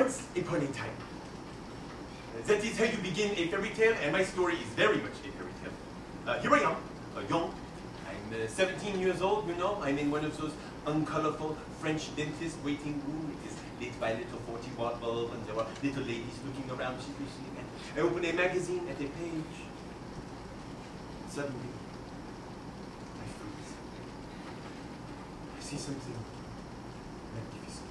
Once upon a time. That is how you begin a fairy tale, and my story is very much a fairy tale. Here I am, young. I'm 17 years old, you know. I'm in one of those uncolorful French dentist waiting room. It is lit by a little 40-watt bulb, and there are little ladies looking around sheepishly. I open a magazine at a page. Suddenly, I freeze. I see something magnificent.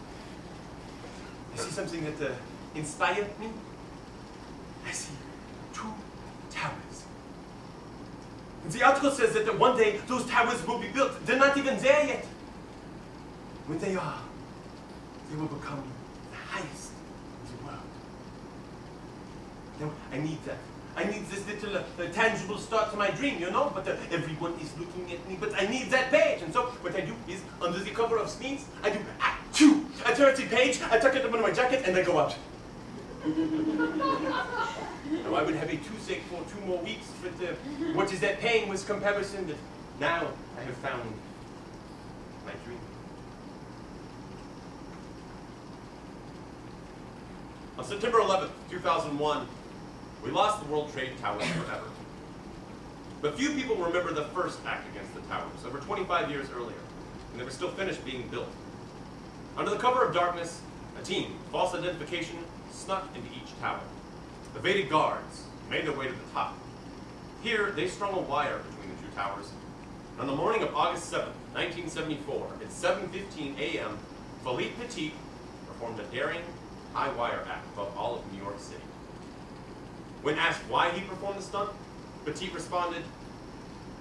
I see something that inspired me. I see 2 towers. And the article says that one day those towers will be built. They're not even there yet. When they are, they will become the highest in the world. Now, I need that. I need this little tangible start to my dream, you know, but everyone is looking at me, but I need that page. And so what I do is, under the cover of Sneeze, I do, I turn the page, I tuck it up under my jacket, and I go out. Now, I would have a toothache for 2 more weeks, but what is that pain with comparison that now I have found my dream? On September 11th, 2001, we lost the World Trade Towers forever. But few people remember the first act against the towers, over 25 years earlier, when they were still finished being built. Under the cover of darkness, a team, false identification, snuck into each tower. Evaded guards made their way to the top. Here, they strung a wire between the 2 towers. On the morning of August 7th, 1974, at 7:15 a.m., Philippe Petit performed a daring, high-wire act above all of New York City. When asked why he performed the stunt, Petit responded,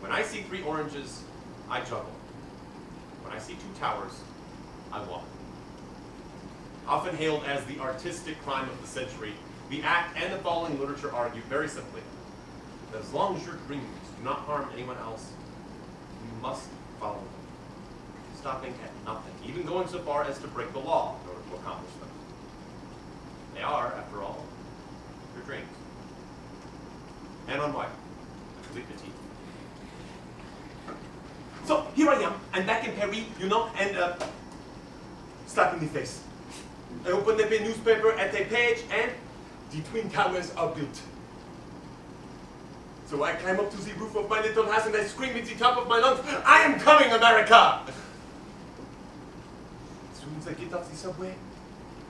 "When I see 3 oranges, I juggle. When I see 2 towers, I walk." Often hailed as the artistic crime of the century, the act and the following literature argue very simply that as long as your dreams do not harm anyone else, you must follow them, stopping at nothing, even going so far as to break the law in order to accomplish them. They are, after all, your dreams. And on white, Philippe Petit. So here I am, I'm back in Paris, you know, and slap in the face. I open up a newspaper at a page, and the Twin Towers are built. So I climb up to the roof of my little house and I scream at the top of my lungs, "I am coming, America!" As soon as I get off the subway,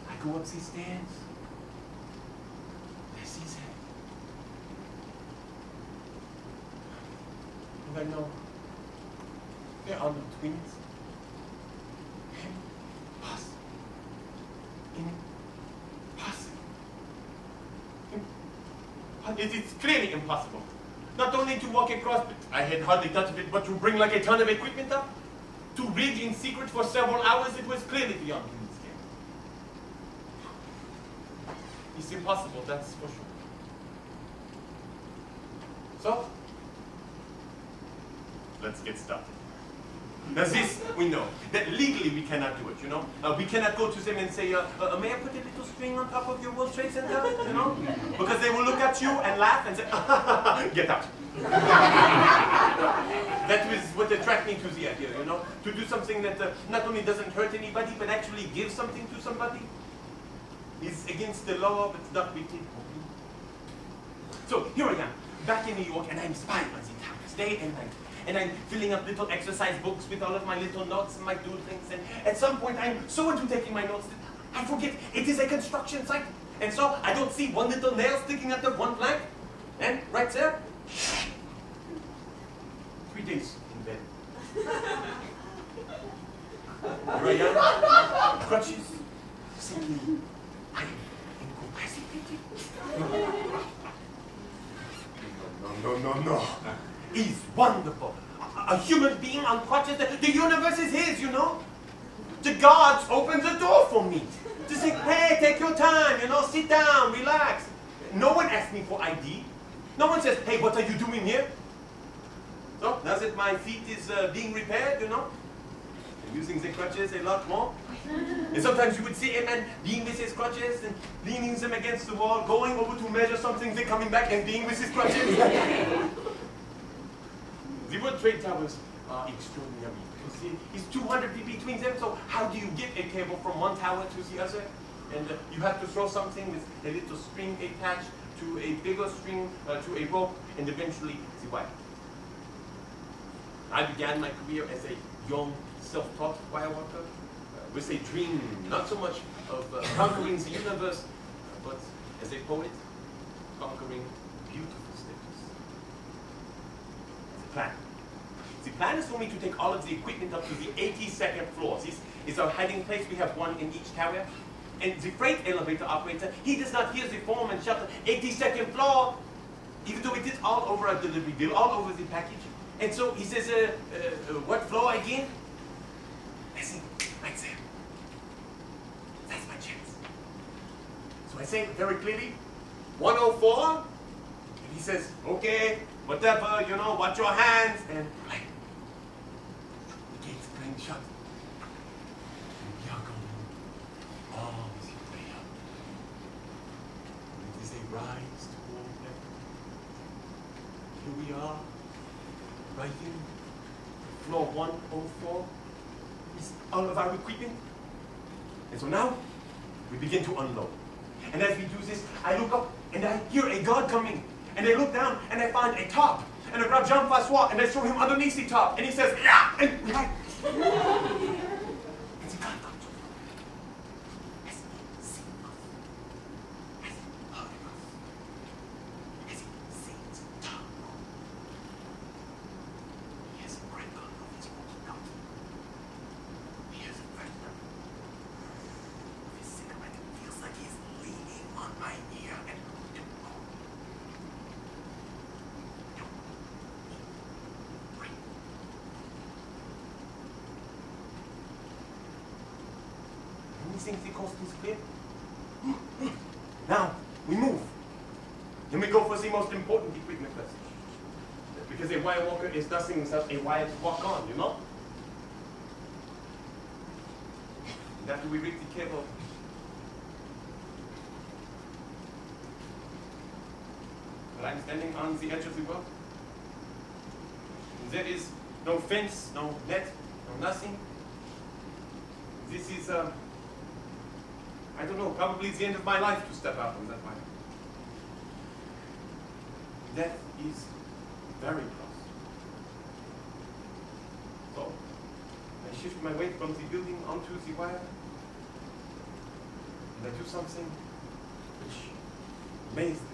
I go up the stairs. I see that. And I know there are no twins. It is clearly impossible. Not only to walk across, but I had hardly thought of it, but to bring like a ton of equipment up. To read in secret for several hours, it was clearly beyond human scale. It's impossible, that's for sure. So, let's get started. Now this, we know, that legally we cannot do it, you know? We cannot go to them and say, may I put a little string on top of your World Trade Center, you know? Because they will look at you and laugh and say, get out. That was what attracted me to the idea, you know? To do something that not only doesn't hurt anybody, but actually gives something to somebody. It's against the law, but not wicked. So here I am, back in New York, and I'm spying on the towers, day and night. And I'm filling up little exercise books with all of my little notes and my doodlings. And at some point, I'm so into taking my notes that I forget it is a construction site. And so I don't see one little nail sticking out of one plank. And right there, 3 days in bed. Here I am, crutches, thinking I am incapacitated. No. He's wonderful. A human being on crutches. The universe is his, you know. The gods opened the door for me. To say, hey, take your time, you know, sit down, relax. No one asked me for ID. No one says, hey, what are you doing here? So, now that my feet is being repaired, you know, I'm using the crutches a lot more. And sometimes you would see a man being with his crutches and leaning them against the wall, going over to measure something, then coming back and being with his crutches. The World Trade Towers are extraordinary. You see, it's 200 feet between them, so how do you get a cable from one tower to the other? and you have to throw something with a little string attached to a bigger string, to a rope, and eventually the wire. I began my career as a young, self-taught wire worker with a dream, not so much of conquering the universe, but as a poet, conquering beautiful stages. The plan. The plan is for me to take all of the equipment up to the 82nd floor. This is our hiding place. We have one in each tower. And the freight elevator operator, he does not hear the foreman shout, 82nd floor, even though it is all over our delivery bill, all over the package. And so he says, what floor again? I say, right there. That's my chance. So I say very clearly, 104. And he says, okay, whatever, you know, watch your hands. And right. The gates clang shut. And we are going all the way up. And it is a rise toward heaven. Here we are, right here, floor 104. Is all of our equipment. And so now, we begin to unload. And as we do this, I look up and I hear a guard coming. And I look down and I find a top. And I grab Jean-Francois and I throw him underneath the top. And he says, yeah! And the guard comes over. As he sees us. As he hugs us. As he sings top. He has a crank on his walkie-talkie. He has a crank on his cigarette. It feels like he's leaning on my ear and he thinks the coast is clear. Now, we move. Then we go for the most important equipment first. Because a wire walker is nothing without a wire to walk on, you know? And after we rig the cable, well, I'm standing on the edge of the world. And there is no fence, no net, no nothing. This is, I don't know, probably the end of my life to step out on that wire. Death is very close. So, I shift my weight from the building onto the wire, and I do something which amazed the crowd.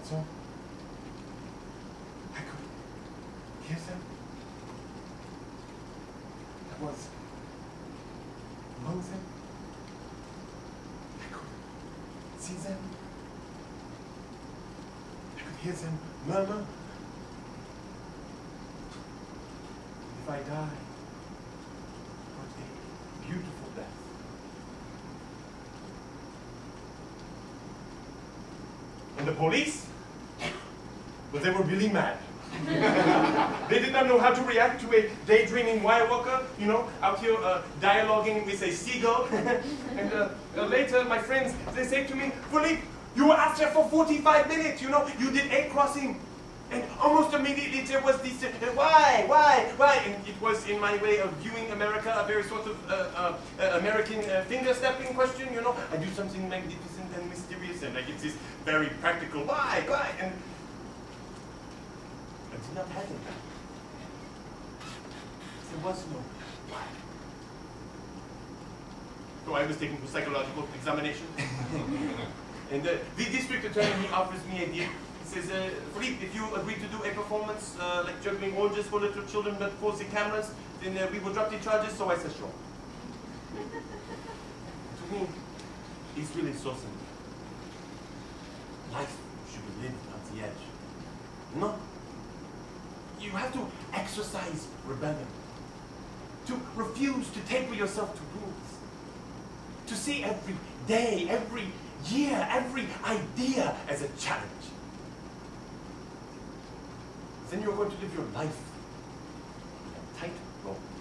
So, I could hear them. I was among them. I could see them. I could hear them murmur. If I die, what a beautiful death. And the police? But they were really mad. They did not know how to react to a daydreaming wire walker, you know, out here dialoguing with a seagull. And later, my friends, they say to me, Philippe, you were after for 45 minutes, you know, you did a crossing. And almost immediately there was this, why? And it was in my way of viewing America, a very sort of American finger-snapping question, you know. I do something magnificent and mysterious, and I get this very practical, why? And I did not have it. There was no why. So I was taken for psychological examination. And the district attorney offers me a deal. He says, Philippe, if you agree to do a performance like juggling oranges for little children but for the cameras, then we will drop the charges. So I said, sure. To me, it's really so simple. Life should be lived on the edge. No. You have to exercise rebellion. To refuse to taper yourself to rules. To see every day, every year, every idea as a challenge. then you're going to live your life on a tight rope.